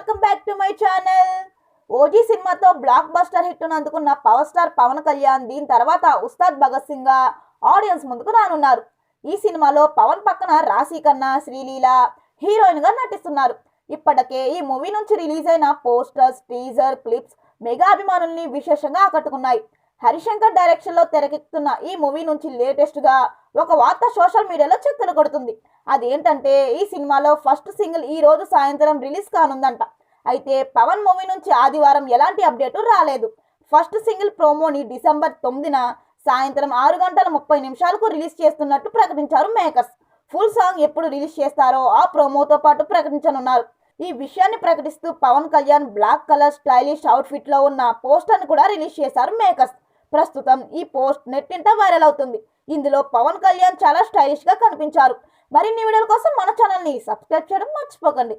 Welcome back to my channel. OG సినిమాతో block buster hit అందుకున్న power star Pawan Kalyan దీని తర్వాత ఉస్తాద్ భగత్ సింగ్ గా ఆడియన్స్ ముందుకు రానున్నారు. ఈ సినిమాలో పవన్ పక్కన రాశి ఖన్నా, శ్రీలీల హీరోయిన్ గా నటిస్తున్నారు. ఇప్పటికే ఈ మూవీ నుంచి రిలీజ్ అయిన పోస్టర్స్, టీజర్, క్లిప్స్ మెగా అభిమానుల్ని విశేషంగా ఆకట్టుకున్నాయి. హరిశంకర్ డైరెక్షన్ లో తెరకెక్కుతున్న ఈ మూవీ నుంచి లేటెస్ట్ గా ఒక వార్త సోషల్ మీడియాలో చక్కర్లు కొడుతుంది. అదేంటంటే ఈ సినిమాలో ఫస్ట్ సింగిల్ ఈ రోజు సాయంత్రం రిలీజ్ కానుందంట. అయితే పవన్ మూవీ నుంచి ఆదివారం ఎలాంటి అప్డేట్ రాలేదు. ఫస్ట్ సింగిల్ ప్రోమోని డిసెంబర్ 9న సాయంత్రం 6:30 రిలీజ్ చేస్తున్నట్టు ప్రకటించారు మేకర్స్. ఫుల్ సాంగ్ ఎప్పుడు రిలీజ్ చేస్తారో ఆ ప్రోమోతో పాటు ప్రకటించనున్నారు. ఈ విషయాన్ని ప్రకటిస్తూ Pawan Kalyan black colour stylish outfit లో ఉన్న పోస్టర్ని కూడా రిలీజ్ చేశారు మేకర్స్. ప్రస్తుతం ఈ పోస్ట్ నెట్టింట వైరల్ అవుతుంది. ఇందులో పవన్ కళ్యాణ్ చాలా స్టైలిష్ గా కనిపించారు. మరిన్ని వీడియోల కోసం మన ఛానల్ ని సబ్స్క్రైబ్ చేయడం మర్చిపోకండి.